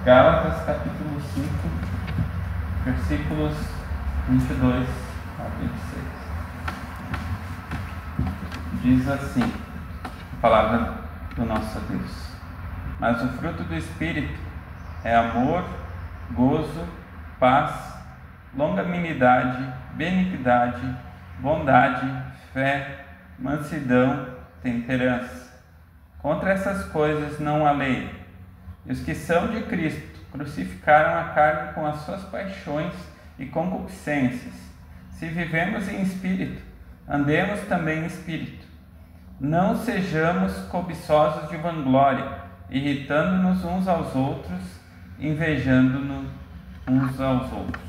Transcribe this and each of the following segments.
Gálatas capítulo 5, versículos 22 a 26. Diz assim a palavra do nosso Deus: mas o fruto do Espírito é amor, gozo, paz, longanimidade, benignidade, bondade, fé, mansidão, temperança. Contra essas coisas não há lei. E os que são de Cristo crucificaram a carne com as suas paixões e concupiscências. Se vivemos em espírito, andemos também em espírito. Não sejamos cobiçosos de vanglória, irritando-nos uns aos outros, invejando-nos uns aos outros.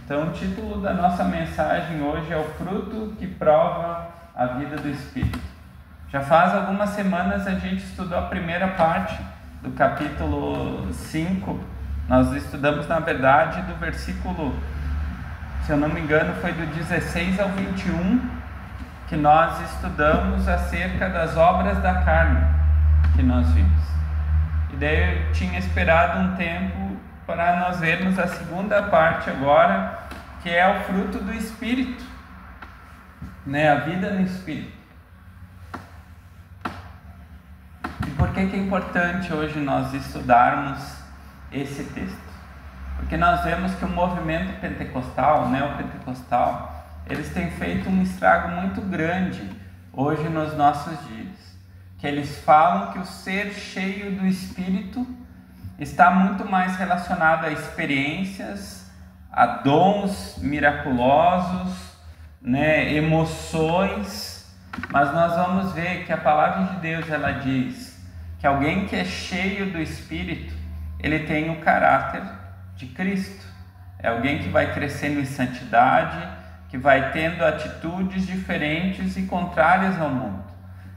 Então, o título da nossa mensagem hoje é o fruto que prova a vida do Espírito. Já faz algumas semanas a gente estudou a primeira parte do capítulo 5. Nós estudamos, na verdade, do versículo, se eu não me engano, foi do 16 ao 21, que nós estudamos acerca das obras da carne que nós vimos. E daí eu tinha esperado um tempo para nós vermos a segunda parte agora, que é o fruto do Espírito, a vida no Espírito. E por que é importante hoje nós estudarmos esse texto? Porque nós vemos que o movimento pentecostal, neopentecostal, eles têm feito um estrago muito grande hoje nos nossos dias. Que eles falam que o ser cheio do Espírito está muito mais relacionado a experiências, a dons miraculosos, emoções. Mas nós vamos ver que a palavra de Deus, ela diz que alguém que é cheio do Espírito, ele tem o caráter de Cristo. É alguém que vai crescendo em santidade, que vai tendo atitudes diferentes e contrárias ao mundo.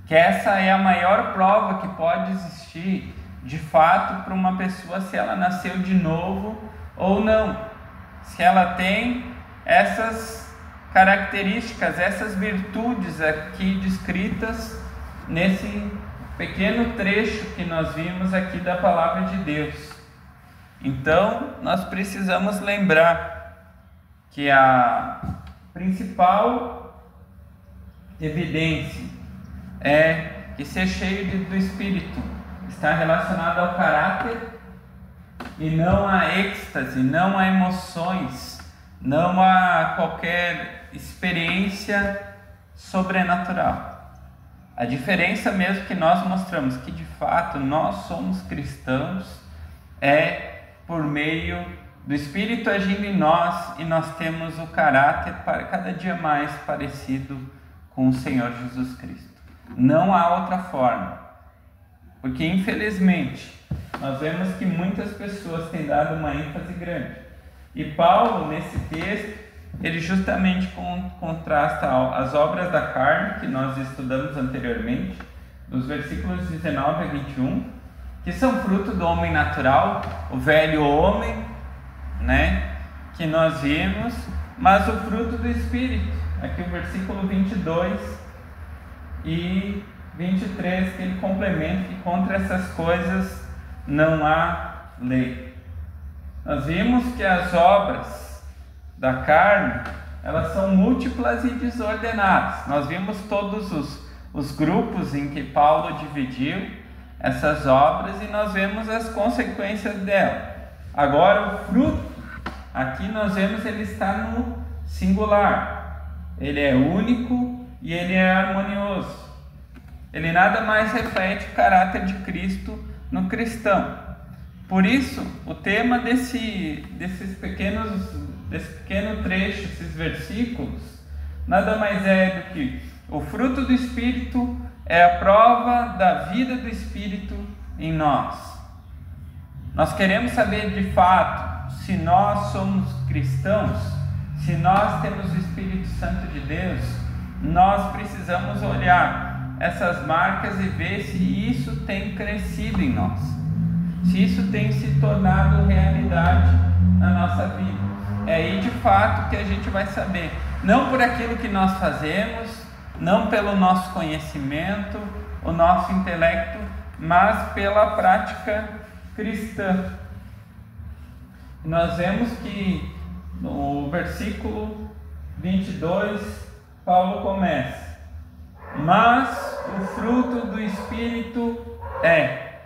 Que essa é a maior prova que pode existir, de fato, para uma pessoa, se ela nasceu de novo ou não. Se ela tem essas características, essas virtudes aqui descritas nesse pequeno trecho que nós vimos aqui da palavra de Deus. Então, nós precisamos lembrar que a principal evidência é que ser cheio do Espírito está relacionado ao caráter e não a êxtase, não a emoções, não a qualquer experiência sobrenatural. A diferença mesmo que nós mostramos que de fato nós somos cristãos é por meio do Espírito agindo em nós, e nós temos o caráter para cada dia mais parecido com o Senhor Jesus Cristo. Não há outra forma, porque infelizmente nós vemos que muitas pessoas têm dado uma ênfase grande. E Paulo, nesse texto, ele justamente contrasta as obras da carne, que nós estudamos anteriormente, dos versículos 19 a 21, que são fruto do homem natural, o velho homem, que nós vimos, mas o fruto do Espírito. Aqui o versículo 22 e 23, que ele complementa que contra essas coisas não há lei. Nós vimos que as obras da carne, elas são múltiplas e desordenadas. Nós vimos todos os grupos em que Paulo dividiu essas obras e nós vemos as consequências dela. Agora o fruto, aqui nós vemos, ele está no singular. Ele é único e ele é harmonioso. Ele nada mais reflete o caráter de Cristo no cristão. Por isso, o tema desse pequeno trecho, esses versículos, nada mais é do que o fruto do Espírito é a prova da vida do Espírito em nós. Nós queremos saber de fato se nós somos cristãos, se nós temos o Espírito Santo de Deus. Nós precisamos olhar essas marcas e ver se isso tem crescido em nós, se isso tem se tornado realidade na nossa vida. É aí de fato que a gente vai saber, não por aquilo que nós fazemos, não pelo nosso conhecimento, o nosso intelecto, mas pela prática cristã. Nós vemos que no versículo 22, Paulo começa: mas o fruto do Espírito é.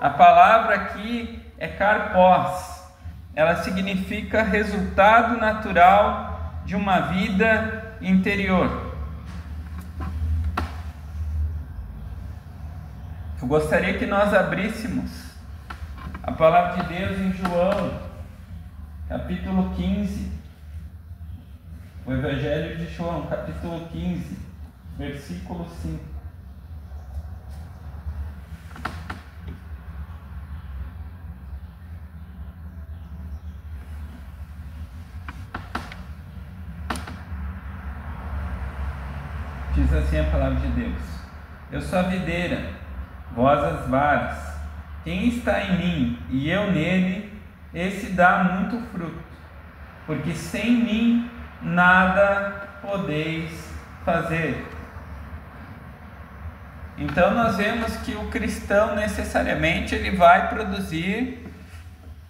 A palavra aqui é karpós. Ela significa resultado natural de uma vida interior. Eu gostaria que nós abríssemos a palavra de Deus em João, capítulo 15. O Evangelho de João, capítulo 15, versículo 5. Diz assim a palavra de Deus: eu sou a videira, vós as varas. Quem está em mim e eu nele, esse dá muito fruto, porque sem mim nada podeis fazer. Então nós vemos que o cristão necessariamente ele vai produzir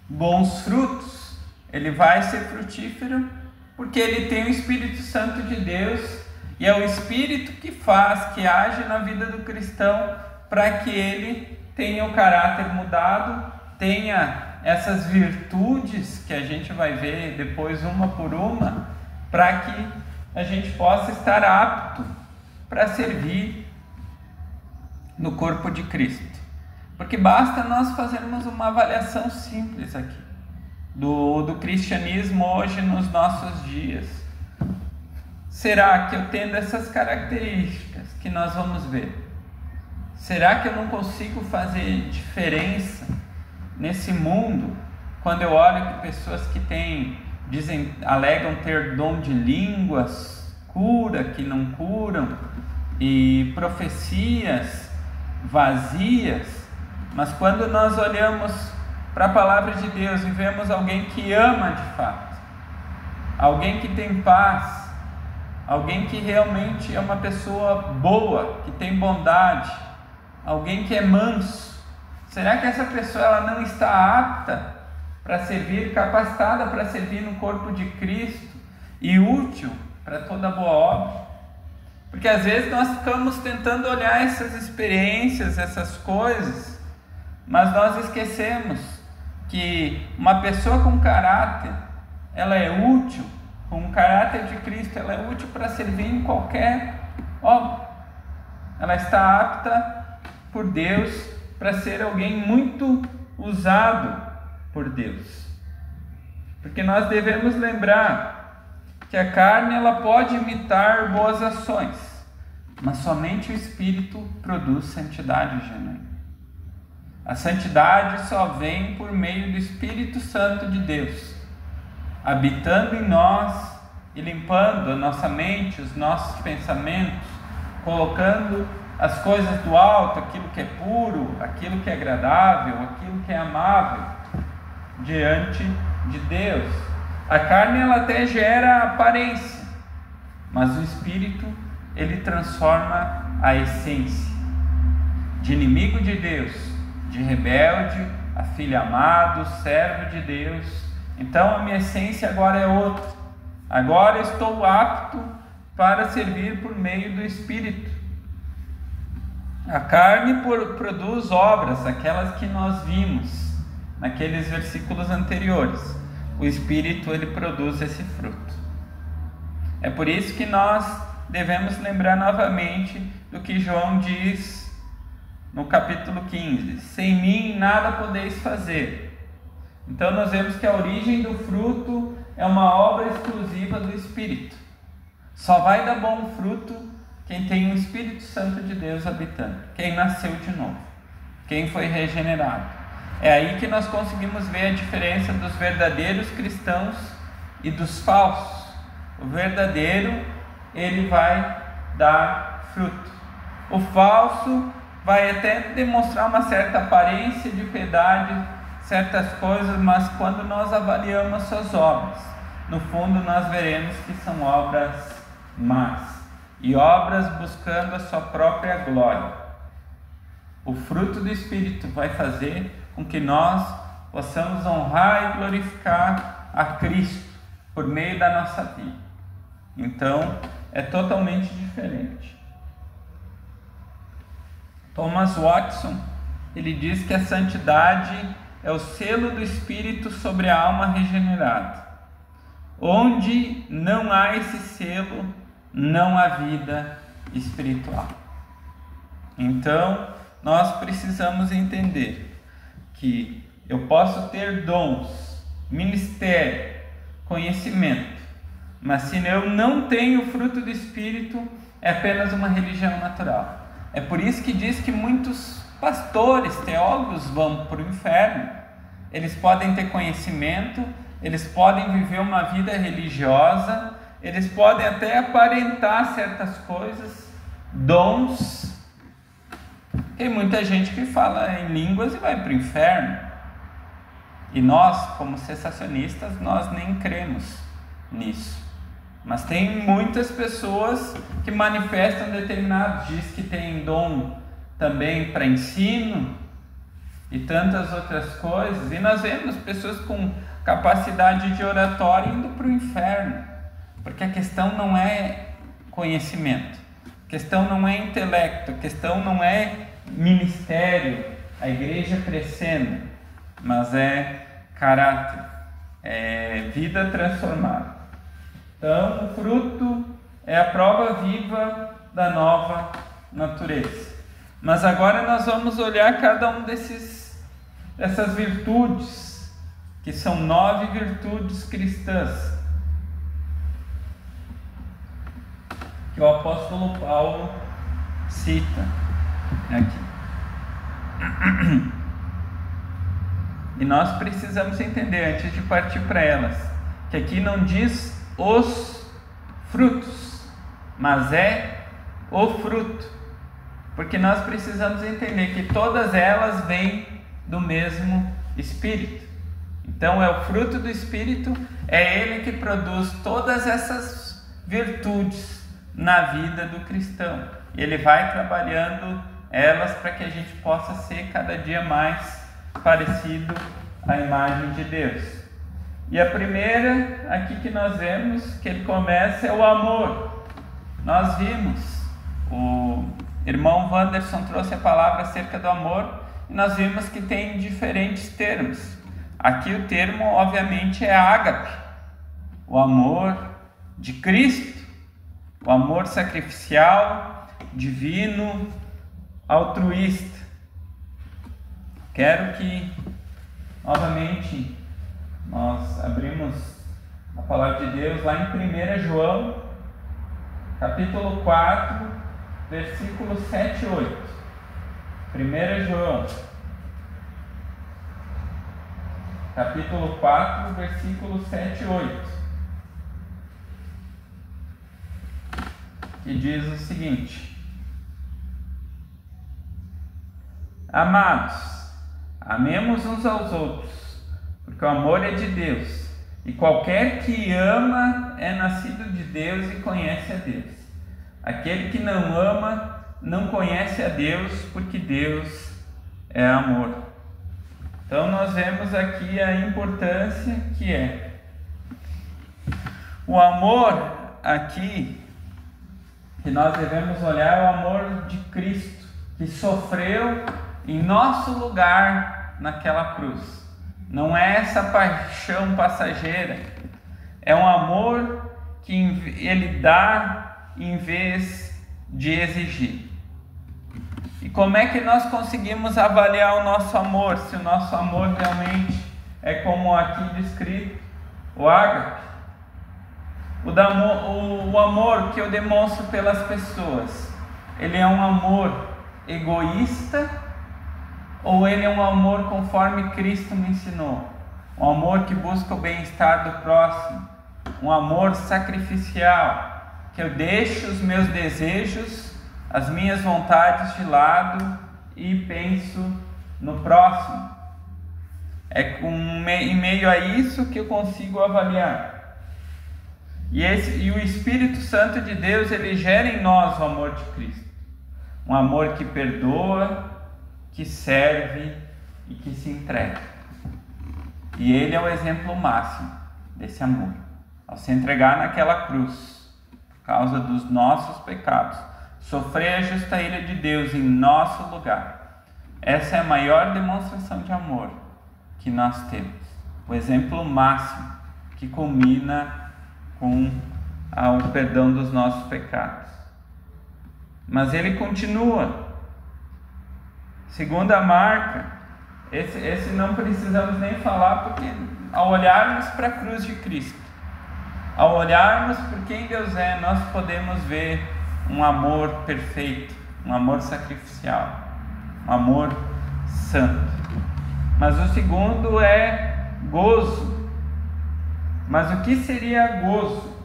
bons frutos, ele vai ser frutífero, porque ele tem o Espírito Santo de Deus. E é o Espírito que faz, que age na vida do cristão para que ele tenha o caráter mudado, tenha essas virtudes que a gente vai ver depois uma por uma, para que a gente possa estar apto para servir no corpo de Cristo. Porque basta nós fazermos uma avaliação simples aqui do cristianismo hoje nos nossos dias. Será que eu tendo essas características que nós vamos ver, será que eu não consigo fazer diferença nesse mundo? Quando eu olho que pessoas que alegam ter dom de línguas, cura que não curam, e profecias vazias, mas quando nós olhamos para a palavra de Deus e vemos alguém que ama de fato, alguém que tem paz, alguém que realmente é uma pessoa boa, que tem bondade, alguém que é manso, será que essa pessoa ela não está apta para servir, capacitada para servir no corpo de Cristo e útil para toda boa obra? Porque às vezes nós ficamos tentando olhar essas experiências, essas coisas, mas nós esquecemos que uma pessoa com caráter, ela é útil, com o caráter de Cristo, ela é útil para servir em qualquer obra. Ela está apta por Deus para ser alguém muito usado por Deus. Porque nós devemos lembrar que a carne ela pode imitar boas ações, mas somente o Espírito produz santidade genuína. A santidade só vem por meio do Espírito Santo de Deus, habitando em nós e limpando a nossa mente, os nossos pensamentos, colocando as coisas do alto, aquilo que é puro, aquilo que é agradável, aquilo que é amável, diante de Deus. A carne ela até gera aparência, mas o Espírito ele transforma a essência. De inimigo de Deus, de rebelde, a filho amado, servo de Deus. Então a minha essência agora é outra. Agora estou apto para servir por meio do Espírito. A carne produz obras, aquelas que nós vimos naqueles versículos anteriores. O Espírito ele produz esse fruto. É por isso que nós devemos lembrar novamente do que João diz no capítulo 15: sem mim nada podeis fazer. Então nós vemos que a origem do fruto é uma obra exclusiva do Espírito. Só vai dar bom fruto quem tem o Espírito Santo de Deus habitando, quem nasceu de novo, quem foi regenerado. É aí que nós conseguimos ver a diferença dos verdadeiros cristãos e dos falsos. O verdadeiro, ele vai dar fruto. O falso vai até demonstrar uma certa aparência de piedade, certas coisas, mas quando nós avaliamos suas obras, no fundo nós veremos que são obras más e obras buscando a sua própria glória. O fruto do Espírito vai fazer com que nós possamos honrar e glorificar a Cristo por meio da nossa vida. Então, é totalmente diferente. Thomas Watson, ele diz que a santidade é o selo do Espírito sobre a alma regenerada. Onde não há esse selo, não há vida espiritual. Então, nós precisamos entender que eu posso ter dons, ministério, conhecimento, mas se eu não tenho o fruto do Espírito, é apenas uma religião natural. É por isso que diz que muitos pastores, teólogos vão para o inferno. Eles podem ter conhecimento, eles podem viver uma vida religiosa, eles podem até aparentar certas coisas, dons. Tem muita gente que fala em línguas e vai para o inferno. E nós, como cessacionistas, nós nem cremos nisso. Mas tem muitas pessoas que manifestam determinados, diz que tem dom também para ensino e tantas outras coisas. E nós vemos pessoas com capacidade de oratória indo para o inferno. Porque a questão não é conhecimento, a questão não é intelecto, a questão não é ministério, a igreja crescendo, mas é caráter, é vida transformada. Então, o fruto é a prova viva da nova natureza. Mas agora nós vamos olhar cada um dessas virtudes, que são 9 virtudes cristãs, que o apóstolo Paulo cita aqui. E nós precisamos entender, antes de partir para elas, que aqui não diz os frutos, mas é o fruto, porque nós precisamos entender que todas elas vêm do mesmo Espírito. Então é o fruto do Espírito, é ele que produz todas essas virtudes na vida do cristão. Ele vai trabalhando elas para que a gente possa ser cada dia mais parecido à imagem de Deus. E a primeira aqui que nós vemos, que ele começa, é o amor. Nós vimos, o irmão Wanderson trouxe a palavra acerca do amor, e nós vimos que tem diferentes termos. Aqui o termo, obviamente, é ágape, o amor de Cristo, o amor sacrificial, divino, altruísta. Quero que, novamente, nós abrimos a palavra de Deus lá em 1 João, capítulo 4, versículos 7 e 8. 1 João, capítulo 4, versículos 7 e 8. Que diz o seguinte: Amados, amemos uns aos outros, porque o amor é de Deus, e qualquer que ama é nascido de Deus e conhece a Deus. Aquele que não ama não conhece a Deus, porque Deus é amor. Então nós vemos aqui a importância que é o amor aqui, que nós devemos olhar, o amor de Cristo, que sofreu em nosso lugar naquela cruz. Não é essa paixão passageira, é um amor que ele dá em vez de exigir. E como é que nós conseguimos avaliar o nosso amor, se o nosso amor realmente é como aqui descrito, o ágape? O amor que eu demonstro pelas pessoas, ele é um amor egoísta, ou ele é um amor conforme Cristo me ensinou? Um amor que busca o bem-estar do próximo, um amor sacrificial, que eu deixo os meus desejos, as minhas vontades de lado e penso no próximo. É em meio a isso que eu consigo avaliar. E o Espírito Santo de Deus, ele gera em nós o amor de Cristo. Um amor que perdoa, que serve e que se entrega. E ele é o exemplo máximo desse amor. Ao se entregar naquela cruz, por causa dos nossos pecados, sofrer a justa ira de Deus em nosso lugar. Essa é a maior demonstração de amor que nós temos. O exemplo máximo que culmina com o perdão dos nossos pecados. Mas ele continua. Segunda marca, esse não precisamos nem falar, porque ao olharmos para a cruz de Cristo, ao olharmos por quem Deus é, nós podemos ver um amor perfeito, um amor sacrificial, um amor santo. Mas o segundo é gozo. Mas o que seria gozo?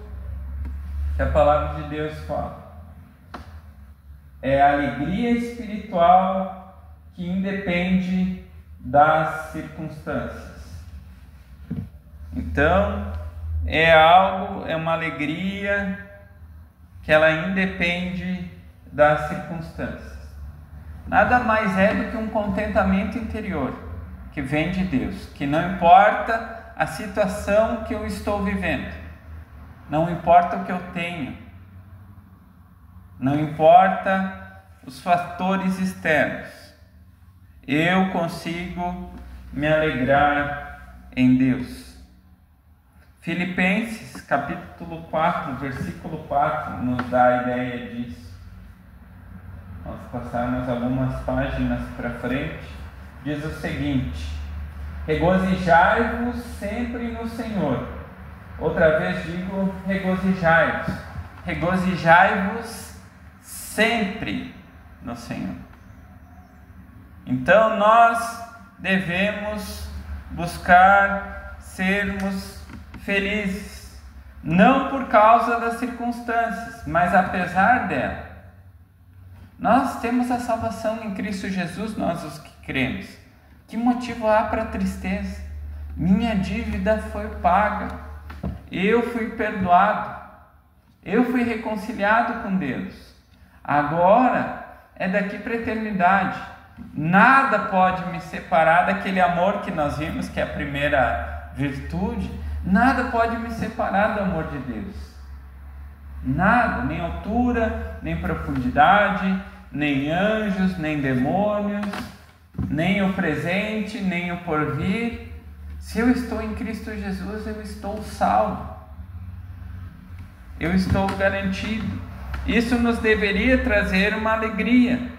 Que a palavra de Deus fala. É a alegria espiritual que independe das circunstâncias. Então, é uma alegria que ela independe das circunstâncias. Nada mais é do que um contentamento interior que vem de Deus, que não importa a situação que eu estou vivendo, não importa o que eu tenho, não importa os fatores externos, eu consigo me alegrar em Deus. Filipenses capítulo 4, versículo 4 nos dá a ideia disso. Nós passarmos algumas páginas para frente, diz o seguinte: regozijai-vos sempre no Senhor. Outra vez digo, regozijai-vos. Regozijai-vos sempre no Senhor. Então nós devemos buscar sermos felizes, não por causa das circunstâncias, mas apesar dela. Nós temos a salvação em Cristo Jesus, nós os que cremos. Que motivo há para tristeza? Minha dívida foi paga, eu fui perdoado, eu fui reconciliado com Deus. Agora é daqui para a eternidade. Nada pode me separar daquele amor que nós vimos, que é a primeira virtude. Nada pode me separar do amor de Deus. Nada, nem altura, nem profundidade, nem anjos, nem demônios, nem o presente, nem o porvir. Se eu estou em Cristo Jesus, eu estou salvo. Eu estou garantido. Isso nos deveria trazer uma alegria.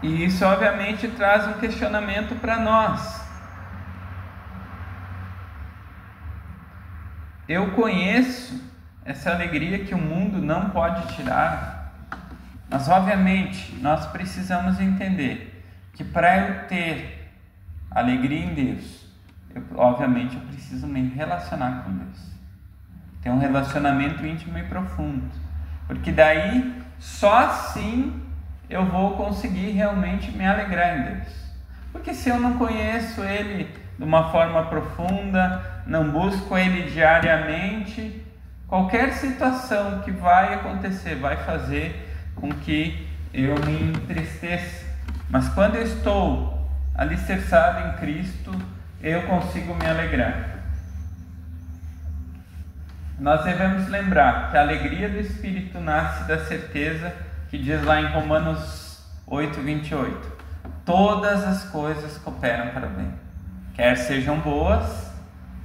E isso obviamente traz um questionamento para nós. Eu conheço essa alegria que o mundo não pode tirar, mas obviamente nós precisamos entender que para eu ter alegria em Deus, obviamente eu preciso me relacionar com Deus, ter um relacionamento íntimo e profundo, porque daí só assim eu vou conseguir realmente me alegrar em Deus. Porque se eu não conheço Ele de uma forma profunda, não busco Ele diariamente, qualquer situação que vai acontecer vai fazer com que eu me entristeça. Mas quando eu estou alicerçado em Cristo, eu consigo me alegrar. Nós devemos lembrar que a alegria do Espírito nasce da certeza que diz lá em Romanos 8, 28, todas as coisas cooperam para o bem, quer sejam boas,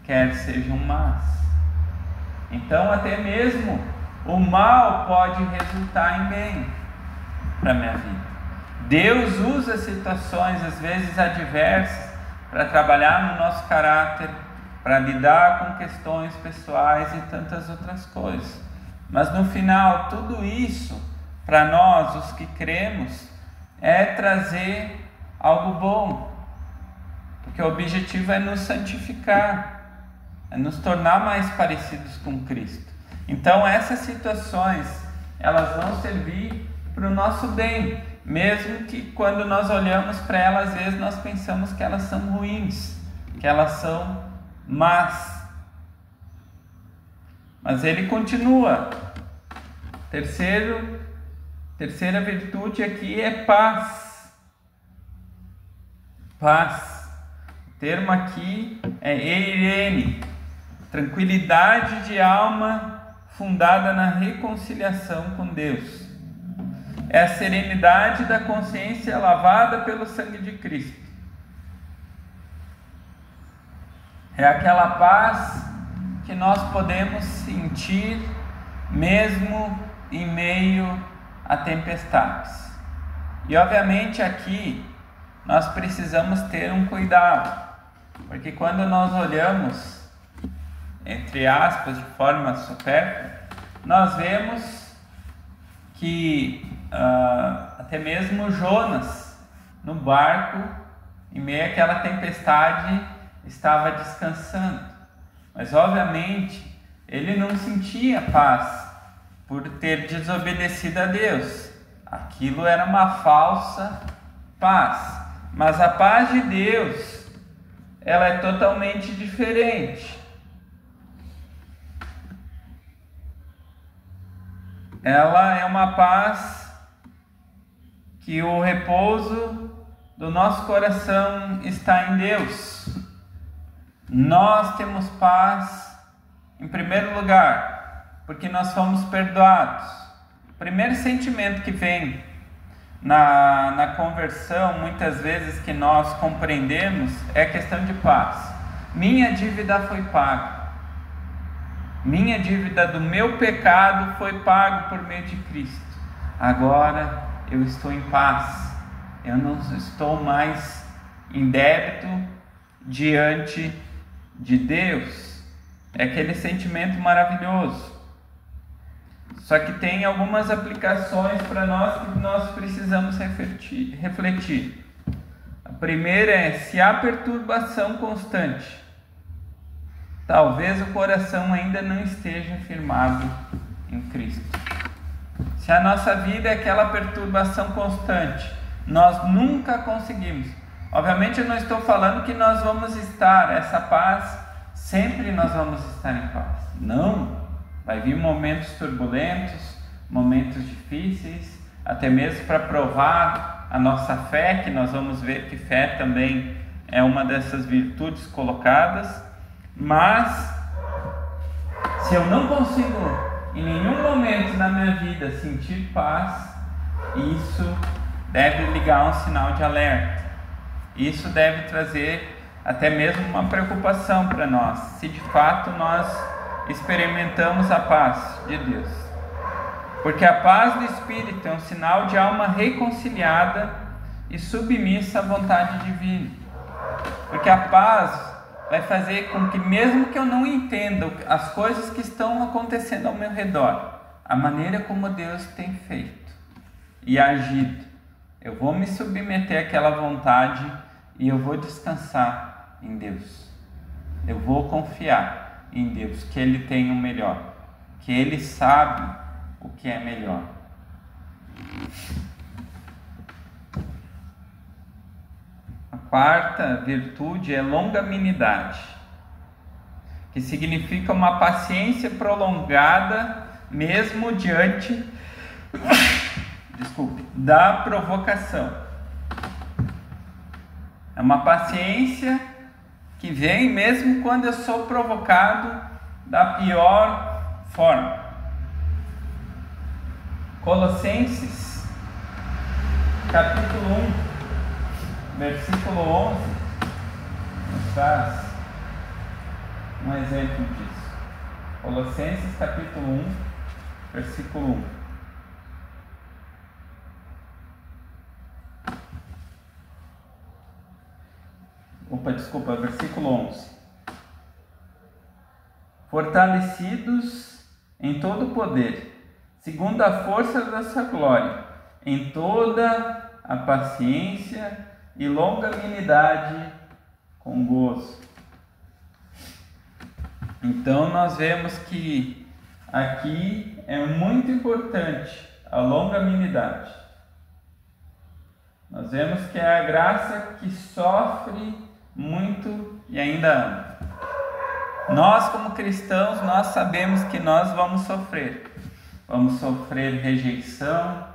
quer sejam más. Então até mesmo o mal pode resultar em bem para a minha vida. Deus usa situações às vezes adversas para trabalhar no nosso caráter, para lidar com questões pessoais e tantas outras coisas. Mas no final, tudo isso, para nós, os que cremos, é trazer algo bom. Porque o objetivo é nos santificar, é nos tornar mais parecidos com Cristo. Então essas situações, elas vão servir para o nosso bem, mesmo que quando nós olhamos para elas, às vezes nós pensamos que elas são ruins, que elas são más. Mas ele continua. Terceira virtude aqui é paz. Paz. O termo aqui é eirene, tranquilidade de alma fundada na reconciliação com Deus. É a serenidade da consciência lavada pelo sangue de Cristo. É aquela paz que nós podemos sentir mesmo em meio a tempestades. E obviamente aqui nós precisamos ter um cuidado, porque quando nós olhamos, entre aspas, de forma supérflua, nós vemos que até mesmo Jonas, no barco, em meio àquela tempestade, estava descansando. Mas obviamente ele não sentia paz por ter desobedecido a Deus. Aquilo era uma falsa paz. Mas a paz de Deus, ela é totalmente diferente. Ela é uma paz que o repouso do nosso coração está em Deus. Nós temos paz em primeiro lugar, porque nós fomos perdoados. O primeiro sentimento que vem na conversão, muitas vezes que nós compreendemos, é a questão de paz. Minha dívida foi paga. Minha dívida do meu pecado foi pago por meio de Cristo. Agora eu estou em paz. Eu não estou mais em débito diante de Deus. É aquele sentimento maravilhoso. Só que tem algumas aplicações para nós que nós precisamos refletir. A primeira é: se há perturbação constante, talvez o coração ainda não esteja firmado em Cristo. Se a nossa vida é aquela perturbação constante, nós nunca conseguimos. Obviamente eu não estou falando que nós vamos estar, essa paz, sempre nós vamos estar em paz. Não. Vai vir momentos turbulentos, momentos difíceis, até mesmo para provar a nossa fé, que nós vamos ver que fé também é uma dessas virtudes colocadas. Mas, se eu não consigo em nenhum momento na minha vida sentir paz, isso deve ligar um sinal de alerta. Isso deve trazer até mesmo uma preocupação para nós, se de fato nós experimentamos a paz de Deus. Porque a paz do Espírito é um sinal de alma reconciliada e submissa à vontade divina. Porque a paz vai fazer com que, mesmo que eu não entenda as coisas que estão acontecendo ao meu redor, a maneira como Deus tem feito e agido, eu vou me submeter àquela vontade e eu vou descansar em Deus. Eu vou confiar em Deus, que Ele tem o melhor, que Ele sabe o que é melhor. A quarta virtude é longanimidade, que significa uma paciência prolongada, mesmo diante da provocação. É uma paciência que vem mesmo quando eu sou provocado da pior forma. Colossenses, capítulo 1, versículo 11, nos traz um exemplo disso. Colossenses, capítulo 1, versículo 1. Versículo 11. Fortalecidos em todo o poder, segundo a força da sua glória, em toda a paciência e longanimidade com gozo. Então nós vemos que aqui é muito importante a longanimidade. Nós vemos que é a graça que sofre muito e ainda ama. Nós, como cristãos, nós sabemos que nós vamos sofrer. Vamos sofrer rejeição,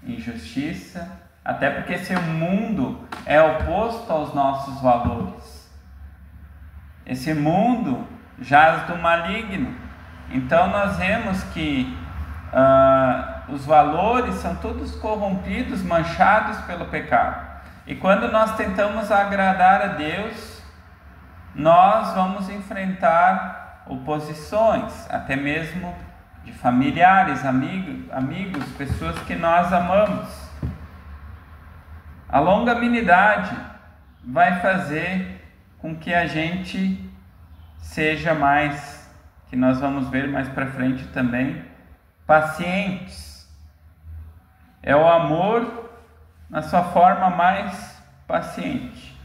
injustiça, Até porque esse mundo é oposto aos nossos valores. Esse mundo jaz do maligno. Então nós vemos que os valores são todos corrompidos, manchados pelo pecado. E quando nós tentamos agradar a Deus, nós vamos enfrentar oposições, até mesmo de familiares, amigos, pessoas que nós amamos. A longanimidade vai fazer com que a gente seja mais, que nós vamos ver mais para frente também, pacientes. É o amor na sua forma mais paciente.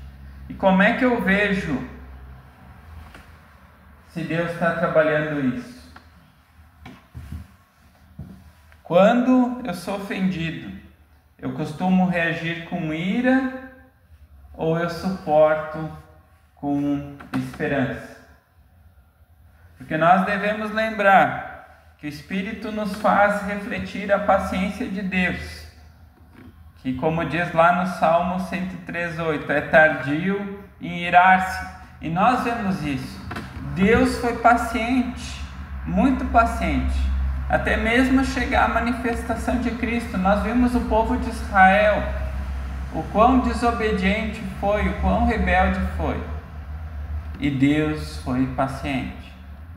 E como é que eu vejo se Deus está trabalhando isso? Quando eu sou ofendido, eu costumo reagir com ira ou eu suporto com esperança? Porque nós devemos lembrar que o Espírito nos faz refletir a paciência de Deus, que, como diz lá no Salmo 103:8, é tardio em irar-se. E nós vemos isso. Deus foi paciente, muito paciente, até mesmo chegar à manifestação de Cristo. Nós vimos o povo de Israel, o quão desobediente foi, o quão rebelde foi. E Deus foi paciente.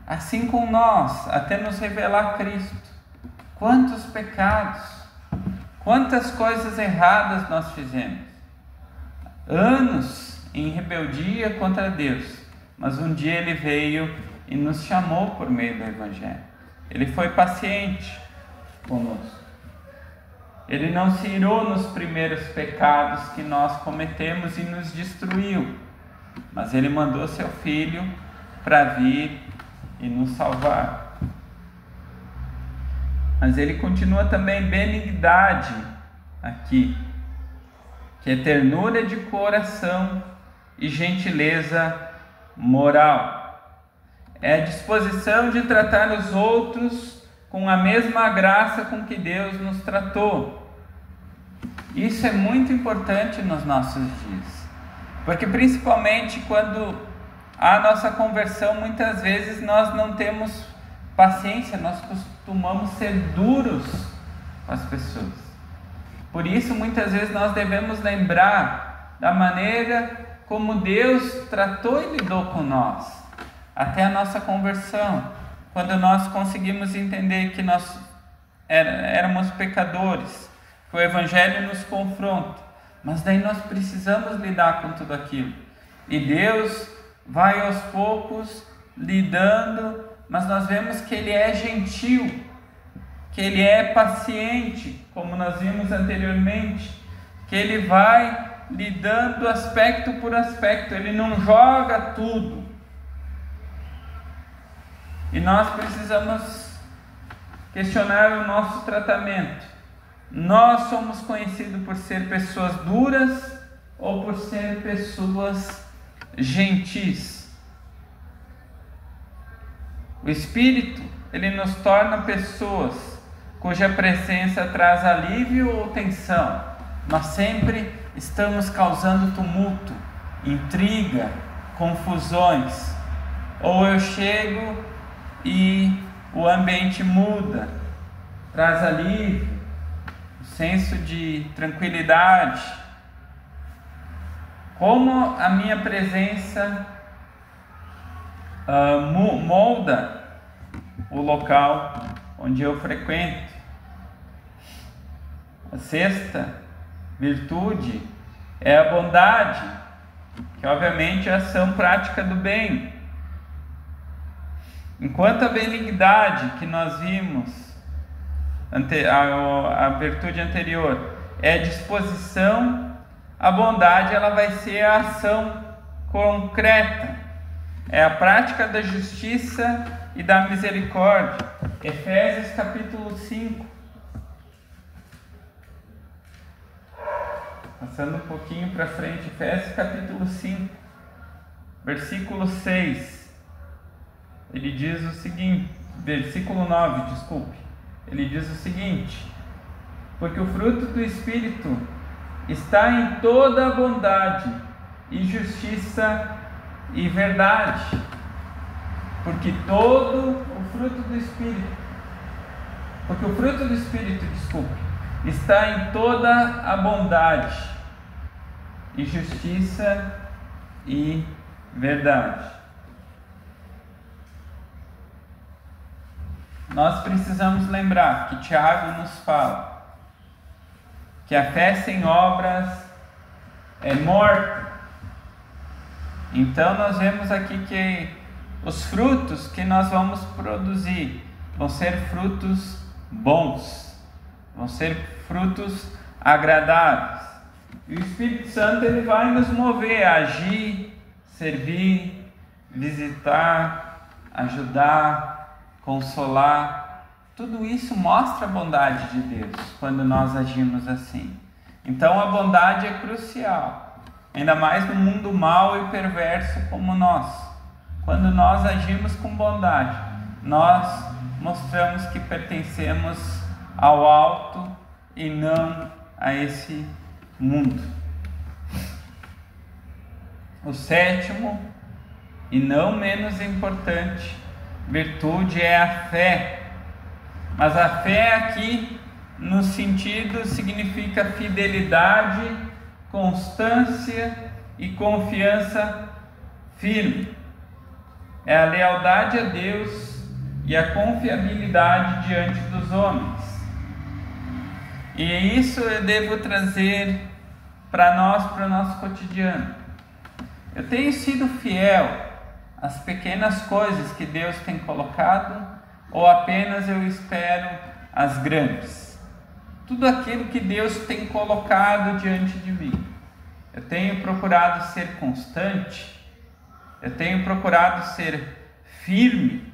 Assim com nós, até nos revelar Cristo. Quantos pecados, quantas coisas erradas nós fizemos. Anos em rebeldia contra Deus. Mas um dia Ele veio e nos chamou por meio do Evangelho. Ele foi paciente conosco. Ele não se irou nos primeiros pecados que nós cometemos e nos destruiu. Mas Ele mandou Seu Filho para vir e nos salvar. Mas Ele continua também benignidade aqui, que é ternura de coração e gentileza moral. É a disposição de tratar os outros com a mesma graça com que Deus nos tratou. Isso é muito importante nos nossos dias, porque principalmente quando há nossa conversão, muitas vezes nós não temos paciência, nós costumamos ser duros com as pessoas. Por isso, muitas vezes nós devemos lembrar da maneira como Deus tratou e lidou com nós, até a nossa conversão, quando nós conseguimos entender que nós éramos pecadores, que o Evangelho nos confronta, mas daí nós precisamos lidar com tudo aquilo, e Deus vai aos poucos lidando, mas nós vemos que Ele é gentil, que Ele é paciente, como nós vimos anteriormente, que Ele vai lidando aspecto por aspecto, Ele não joga tudo. E nós precisamos questionar o nosso tratamento. Nós somos conhecidos por ser pessoas duras ou por ser pessoas gentis? O Espírito, ele nos torna pessoas cuja presença traz alívio ou tensão. Nós sempre estamos causando tumulto, intriga, confusões. Ou eu chego e o ambiente muda, traz alívio, um senso de tranquilidade. Como a minha presença molda o local onde eu frequento. A sexta virtude é a bondade, que obviamente é a ação prática do bem. Enquanto a benignidade que nós vimos, a virtude anterior, é a disposição, a bondade ela vai ser a ação concreta, é a prática da justiça e da misericórdia. Efésios capítulo 5. Passando um pouquinho para frente, Efésios capítulo 5, versículo 6. Ele diz o seguinte, versículo 9, desculpe. Ele diz o seguinte: porque o fruto do Espírito está em toda a bondade e justiça e verdade, porque o fruto do Espírito, está em toda a bondade e justiça e verdade. Nós precisamos lembrar que Tiago nos fala que a fé sem obras é morta. Então nós vemos aqui que os frutos que nós vamos produzir vão ser frutos bons, vão ser frutos agradáveis. E o Espírito Santo ele vai nos mover a agir, servir, visitar, ajudar, consolar. Tudo isso mostra a bondade de Deus quando nós agimos assim. Então a bondade é crucial, ainda mais no mundo mau e perverso como nós. Quando nós agimos com bondade, nós mostramos que pertencemos ao alto e não a esse mundo. O sétimo, e não menos importante, virtude é a fé. Mas a fé aqui, no sentido, significa fidelidade, constância e confiança firme. É a lealdade a Deus e a confiabilidade diante dos homens. E isso eu devo trazer para nós, para o nosso cotidiano. Eu tenho sido fiel às pequenas coisas que Deus tem colocado, ou apenas eu espero as grandes? Tudo aquilo que Deus tem colocado diante de mim, eu tenho procurado ser constante, eu tenho procurado ser firme,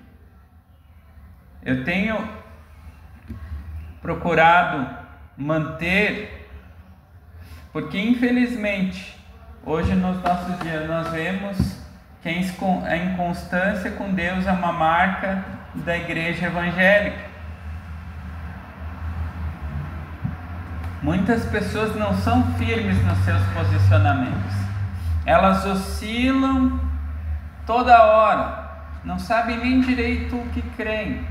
eu tenho procurado manter, porque infelizmente hoje nos nossos dias nós vemos que a inconstância com Deus é uma marca da igreja evangélica. Muitas pessoas não são firmes nos seus posicionamentos, elas oscilam toda hora, não sabem nem direito o que creem.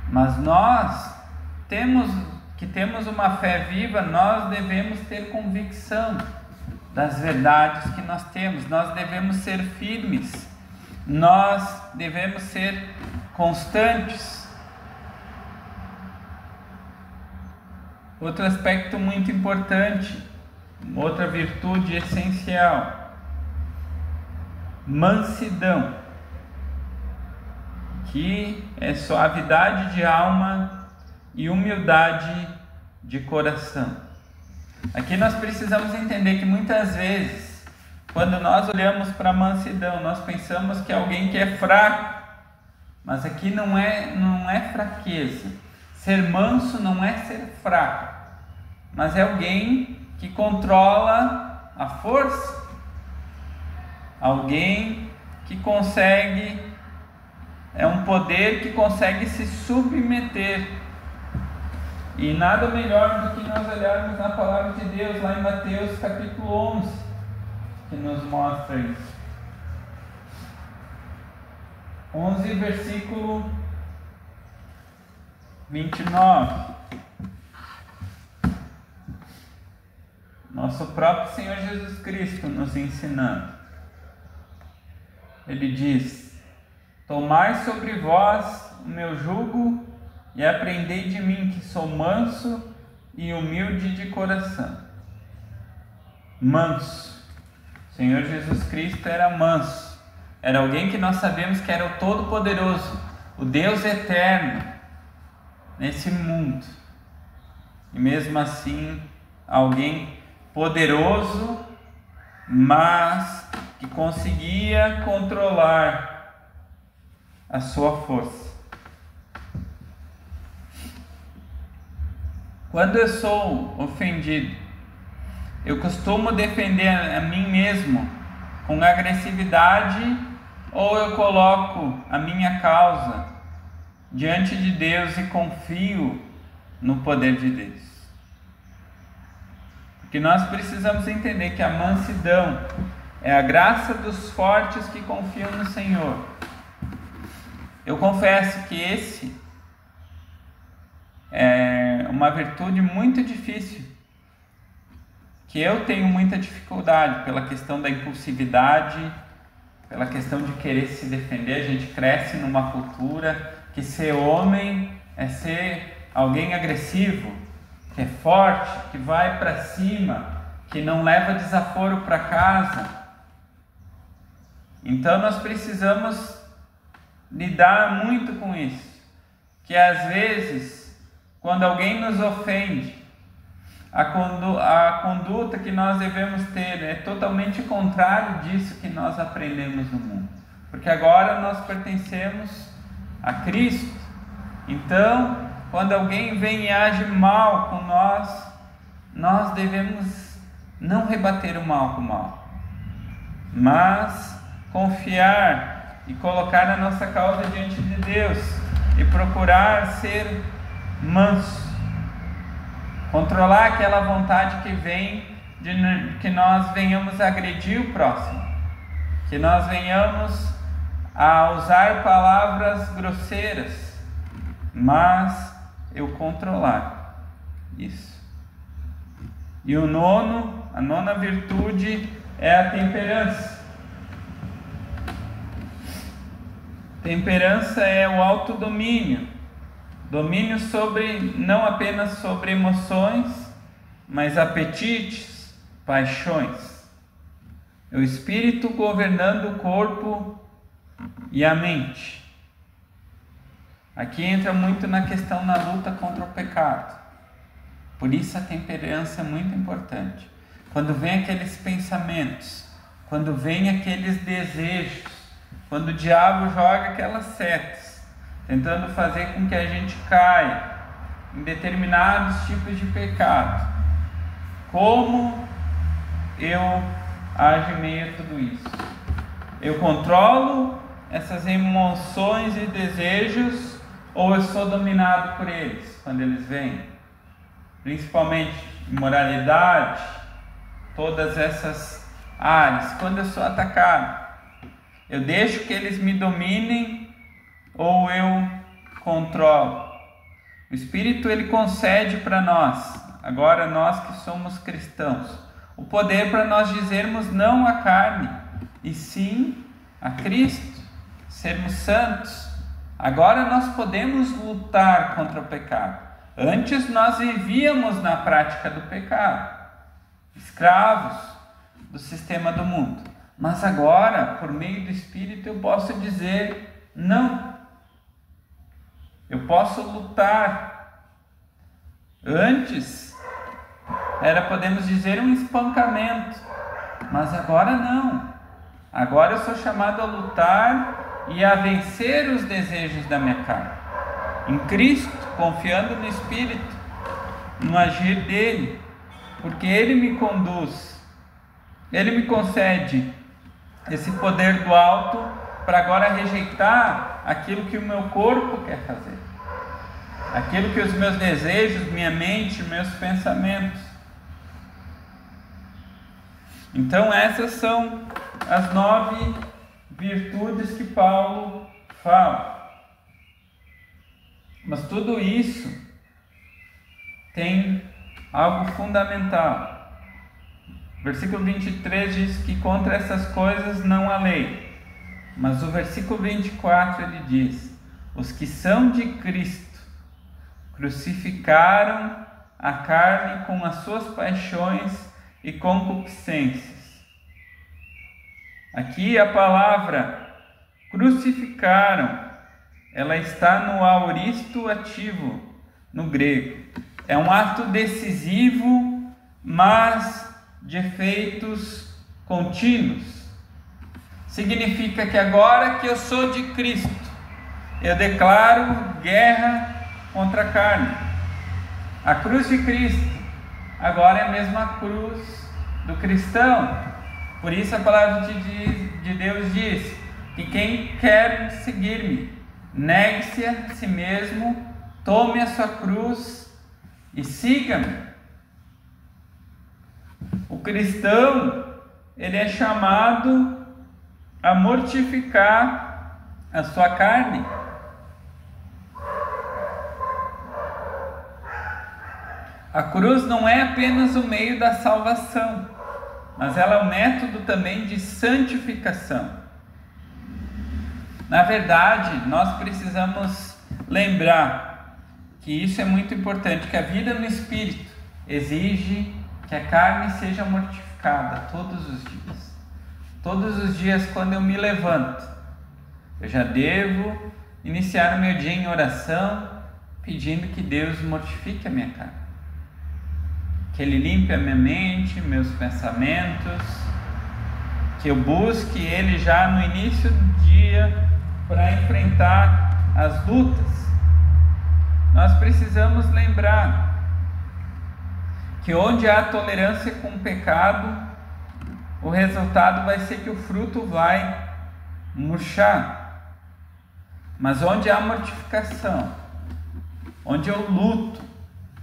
Mas nós que temos uma fé viva, nós devemos ter convicção das verdades que nós temos, nós devemos ser firmes, nós devemos ser constantes. Outro aspecto muito importante, outra virtude essencial, mansidão, que é suavidade de alma e humildade de coração. Aqui nós precisamos entender que muitas vezes, quando nós olhamos para a mansidão, nós pensamos que é alguém que é fraco, mas aqui não é fraqueza. Ser manso não é ser fraco, mas é alguém que controla a força, alguém que consegue, é um poder que consegue se submeter. E nada melhor do que nós olharmos na palavra de Deus, lá em Mateus capítulo 11, que nos mostra isso. 11, versículo 29. Nosso próprio Senhor Jesus Cristo nos ensinando. Ele diz: tomai sobre vós o meu jugo e aprendei de mim, que sou manso e humilde de coração. Manso. O Senhor Jesus Cristo era manso. Era alguém que nós sabemos que era o Todo-Poderoso, o Deus eterno nesse mundo. E mesmo assim, alguém poderoso, mas que conseguia controlar a sua força. Quando eu sou ofendido, eu costumo defender a mim mesmo com agressividade, ou eu coloco a minha causa diante de Deus e confio no poder de Deus? Porque nós precisamos entender que a mansidão é a graça dos fortes que confiam no Senhor. Eu confesso que esse é uma virtude muito difícil, que eu tenho muita dificuldade pela questão da impulsividade, pela questão de querer se defender. A gente cresce numa cultura que ser homem é ser alguém agressivo, que é forte, que vai para cima, que não leva desaforo para casa. Então nós precisamos lidar muito com isso, que às vezes, quando alguém nos ofende, a conduta que nós devemos ter é totalmente contrário disso que nós aprendemos no mundo, porque agora nós pertencemos a Cristo. Então, quando alguém vem e age mal com nós devemos não rebater o mal com o mal, mas confiar e colocar a nossa causa diante de Deus e procurar ser manso, controlar aquela vontade que vem de que nós venhamos a agredir o próximo, que nós venhamos a usar palavras grosseiras, mas eu controlar isso. E a nona virtude é a temperança. Temperança é o autodomínio, domínio não apenas sobre emoções, mas apetites, paixões. É o espírito governando o corpo e a mente. Aqui entra muito na questão da luta contra o pecado. Por isso a temperança é muito importante. Quando vem aqueles pensamentos, quando vem aqueles desejos, quando o diabo joga aquelas setas, tentando fazer com que a gente caia em determinados tipos de pecado, como eu ajo em meio a tudo isso? Eu controlo essas emoções e desejos, ou eu sou dominado por eles quando eles vêm? Principalmente imoralidade, todas essas áreas. Quando eu sou atacado, eu deixo que eles me dominem ou eu controlo? O Espírito ele concede para nós, agora nós que somos cristãos, o poder para nós dizermos não à carne e sim a Cristo, sermos santos. Agora nós podemos lutar contra o pecado. Antes nós vivíamos na prática do pecado, escravos do sistema do mundo. Mas agora, por meio do Espírito, eu posso dizer não. Eu posso lutar. Antes, podemos dizer, um espancamento. Mas agora não. Agora eu sou chamado a lutar e a vencer os desejos da minha carne. Em Cristo, confiando no Espírito, no agir dele, porque ele me conduz, ele me concede esse poder do alto para agora rejeitar aquilo que o meu corpo quer fazer, aquilo que os meus desejos, minha mente, meus pensamentos. Então essas são as 9 virtudes que Paulo fala. Mas tudo isso tem algo fundamental. Versículo 23 diz que contra essas coisas não há lei. Mas o versículo 24 ele diz: os que são de Cristo crucificaram a carne com as suas paixões e concupiscências. Aqui a palavra crucificaram, ela está no aoristo ativo, no grego. É um ato decisivo, mas de efeitos contínuos. Significa que agora que eu sou de Cristo, eu declaro guerra contra a carne. A cruz de Cristo agora é a mesma cruz do cristão. Por isso a palavra de Deus diz que quem quer seguir-me, negue-se a si mesmo, tome a sua cruz e siga-me. O cristão, ele é chamado a mortificar a sua carne. A cruz não é apenas o meio da salvação, mas ela é um método também de santificação. Na verdade, nós precisamos lembrar que isso é muito importante, que a vida no Espírito exige que a carne seja mortificada todos os dias. Todos os dias, quando eu me levanto, eu já devo iniciar o meu dia em oração, pedindo que Deus mortifique a minha carne, que Ele limpe a minha mente, meus pensamentos, que eu busque Ele já no início do dia para enfrentar as lutas. Nós precisamos lembrar que onde há tolerância com o pecado, o resultado vai ser que o fruto vai murchar. Mas onde há mortificação, onde eu luto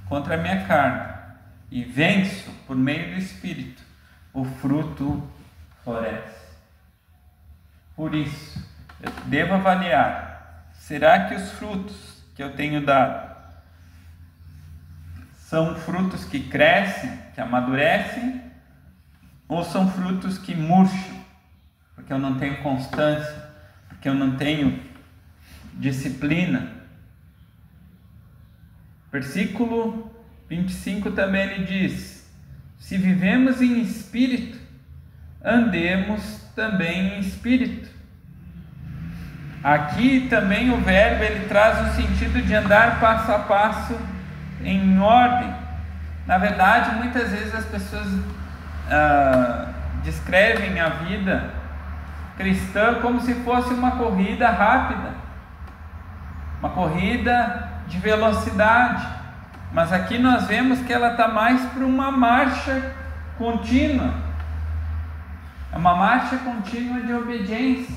contra a minha carne e venço por meio do Espírito, o fruto floresce. Por isso, eu devo avaliar: será que os frutos que eu tenho dado são frutos que crescem, que amadurecem, ou são frutos que murcham, porque eu não tenho constância, porque eu não tenho disciplina? Versículo 25 também ele diz: se vivemos em espírito, andemos também em espírito. Aqui também o verbo ele traz o sentido de andar passo a passo em ordem. Na verdade, muitas vezes as pessoas descrevem a vida cristã como se fosse uma corrida rápida, uma corrida de velocidade, mas aqui nós vemos que ela está mais para uma marcha contínua, é uma marcha contínua de obediência,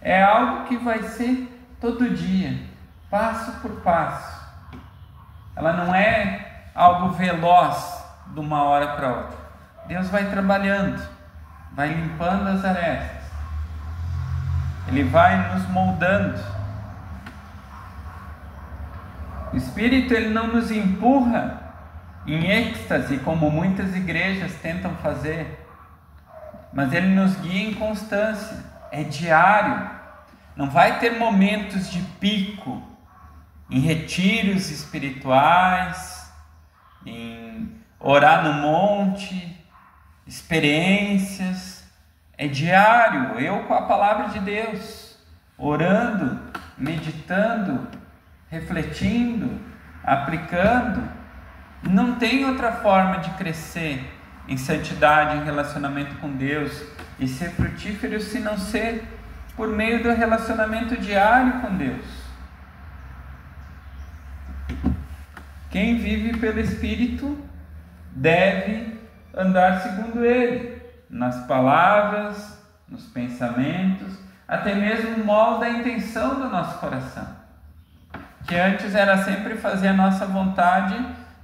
é algo que vai ser todo dia, passo por passo. Ela não é algo veloz de uma hora para outra. Deus vai trabalhando, vai limpando as arestas, Ele vai nos moldando. O Espírito ele não nos empurra em êxtase, como muitas igrejas tentam fazer, mas Ele nos guia em constância, é diário. Não vai ter momentos de pico, em retiros espirituais, em orar no monte, experiências. É diário, eu com a palavra de Deus, orando, meditando, refletindo, aplicando. Não tem outra forma de crescer em santidade, em relacionamento com Deus e ser frutífero se não ser por meio do relacionamento diário com Deus. Quem vive pelo Espírito deve andar segundo Ele, nas palavras, nos pensamentos, até mesmo molda a intenção do nosso coração, que antes era sempre fazer a nossa vontade,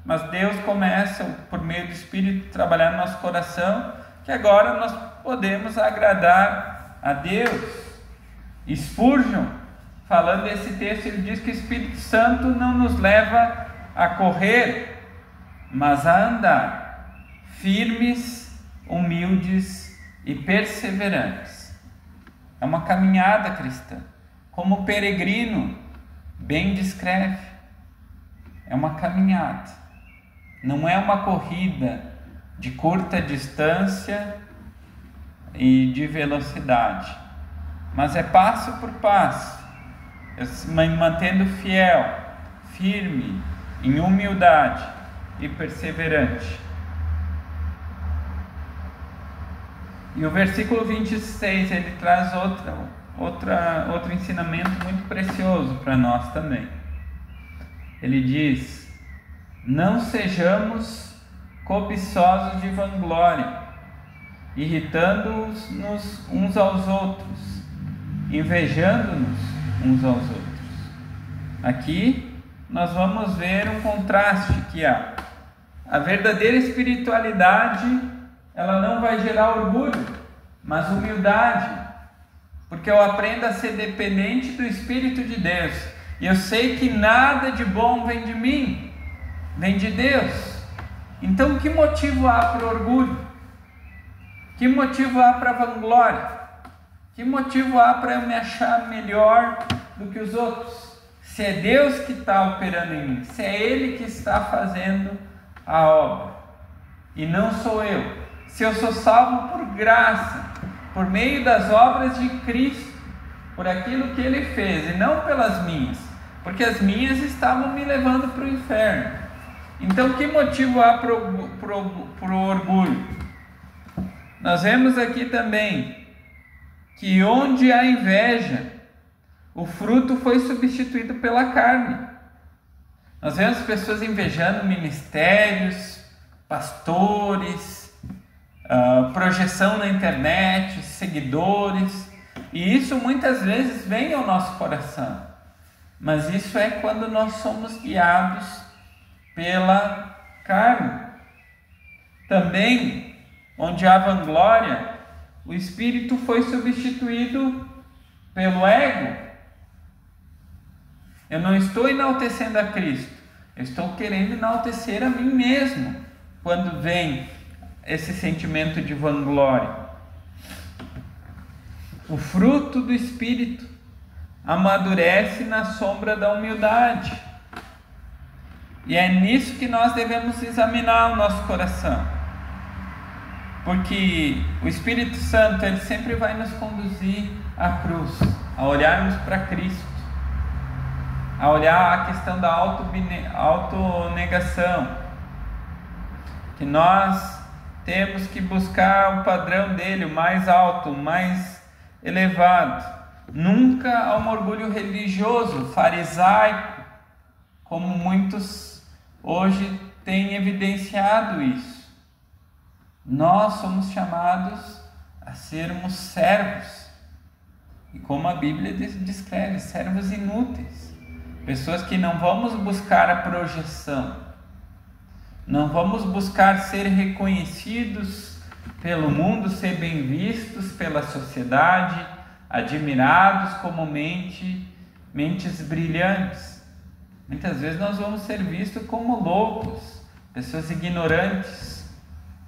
mas Deus começa, por meio do Espírito, trabalhar no nosso coração, que agora nós podemos agradar a Deus. Spurgeon, falando desse texto, ele diz que o Espírito Santo não nos leva a correr, mas a andar, firmes, humildes e perseverantes. É uma caminhada cristã, como o peregrino bem descreve. É uma caminhada, não é uma corrida de curta distância e de velocidade, mas é passo por passo, me mantendo fiel, firme, em humildade e perseverante. E o versículo 26, ele traz outro ensinamento muito precioso para nós também. Ele diz: não sejamos cobiçosos de vanglória, irritando-nos uns aos outros, invejando-nos uns aos outros. Aqui nós vamos ver um contraste que há A verdadeira espiritualidade, ela não vai gerar orgulho, mas humildade, porque eu aprendo a ser dependente do Espírito de Deus, e eu sei que nada de bom vem de mim, vem de Deus. Então, que motivo há para o orgulho? Que motivo há para a vanglória? Que motivo há para eu me achar melhor do que os outros? Se é Deus que está operando em mim, se é Ele que está fazendo a obra, e não sou eu. Se eu sou salvo por graça, por meio das obras de Cristo, por aquilo que Ele fez, e não pelas minhas, porque as minhas estavam me levando para o inferno. Então, que motivo há para o orgulho? Nós vemos aqui também que onde há inveja, o fruto foi substituído pela carne. Nós vemos pessoas invejando ministérios, pastores, projeção na internet, seguidores, e isso muitas vezes vem ao nosso coração, mas isso é quando nós somos guiados pela carne. Também, onde há vanglória, o espírito foi substituído pelo ego. Eu não estou enaltecendo a Cristo, eu estou querendo enaltecer a mim mesmo, quando vem esse sentimento de vanglória. O fruto do Espírito amadurece na sombra da humildade, e é nisso que nós devemos examinar o nosso coração, porque o Espírito Santo, ele sempre vai nos conduzir à cruz, a olharmos para Cristo, a olhar a questão da autonegação, que nós temos que buscar o padrão dele, o mais alto, o mais elevado. Nunca há um orgulho religioso, farisaico, como muitos hoje têm evidenciado isso. Nós somos chamados a sermos servos, e como a Bíblia descreve, servos inúteis. Pessoas que não vamos buscar a projeção, não vamos buscar ser reconhecidos pelo mundo, ser bem vistos pela sociedade, admirados como mentes brilhantes. Muitas vezes nós vamos ser vistos como loucos, pessoas ignorantes,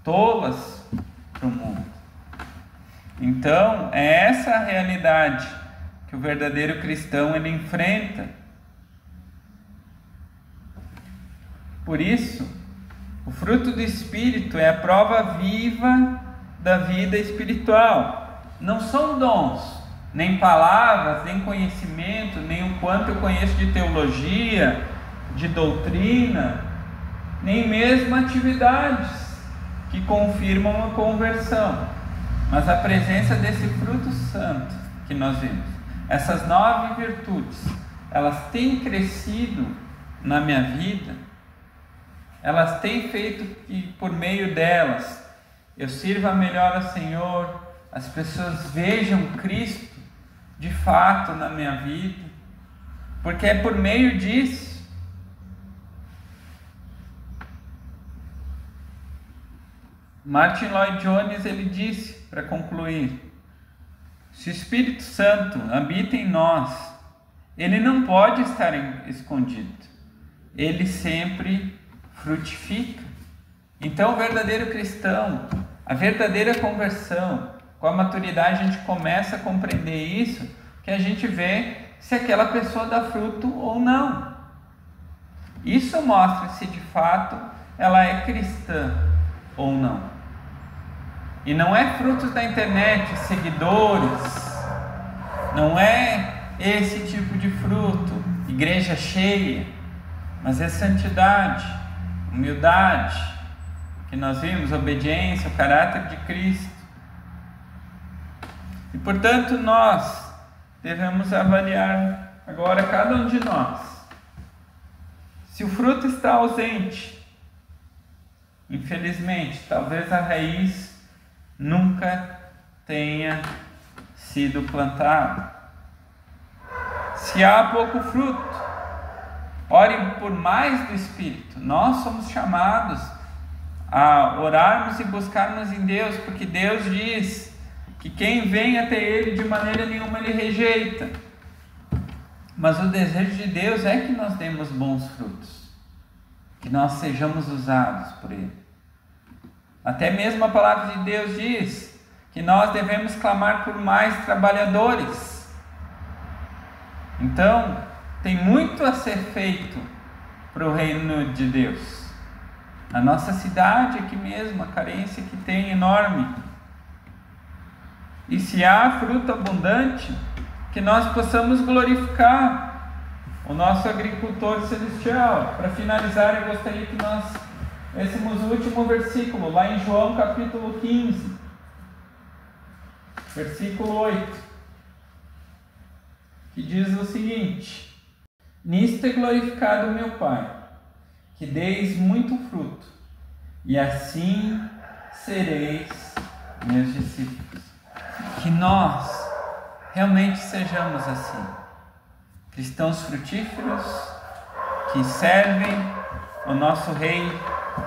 tolas para o mundo. Então, é essa a realidade que o verdadeiro cristão ele enfrenta. Por isso, o fruto do Espírito é a prova viva da vida espiritual. Não são dons, nem palavras, nem conhecimento, nem o quanto eu conheço de teologia, de doutrina, nem mesmo atividades que confirmam a conversão, mas a presença desse fruto santo que nós vimos. Essas 9 virtudes, elas têm crescido na minha vida. Elas têm feito que por meio delas eu sirva melhor ao Senhor, as pessoas vejam Cristo de fato na minha vida, porque é por meio disso. Martin Lloyd Jones, ele disse, para concluir, se o Espírito Santo habita em nós, ele não pode estar escondido, ele sempre frutifica. Então, o verdadeiro cristão, a verdadeira conversão, com a maturidade a gente começa a compreender isso, que a gente vê se aquela pessoa dá fruto ou não. Isso mostra se de fato ela é cristã ou não. E não é frutos da internet, seguidores, não é esse tipo de fruto, igreja cheia, mas é santidade, humildade, que nós vimos, obediência, o caráter de Cristo. E portanto nós devemos avaliar agora cada um de nós. Se o fruto está ausente, infelizmente, talvez a raiz nunca tenha sido plantada. Se há pouco fruto, orem por mais do Espírito. Nós somos chamados a orarmos e buscarmos em Deus, porque Deus diz que quem vem até Ele de maneira nenhuma Ele rejeita. Mas o desejo de Deus é que nós demos bons frutos, que nós sejamos usados por Ele. Até mesmo a palavra de Deus diz que nós devemos clamar por mais trabalhadores. Então, tem muito a ser feito para o reino de Deus. A nossa cidade aqui mesmo, a carência que tem enorme. E se há fruto abundante, que nós possamos glorificar o nosso agricultor celestial. Para finalizar, eu gostaria que nós lêssemos o último versículo, lá em João capítulo 15, versículo 8, que diz o seguinte: nisto é glorificado o meu Pai, que deis muito fruto, e assim sereis meus discípulos. Que nós realmente sejamos assim, cristãos frutíferos, que servem o nosso Rei,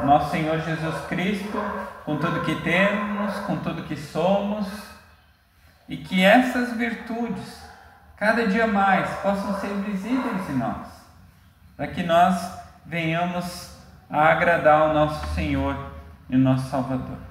nosso Senhor Jesus Cristo, com tudo que temos, com tudo que somos, e que essas virtudes, cada dia mais, possam ser visíveis em nós, para que nós venhamos a agradar o nosso Senhor e o nosso Salvador.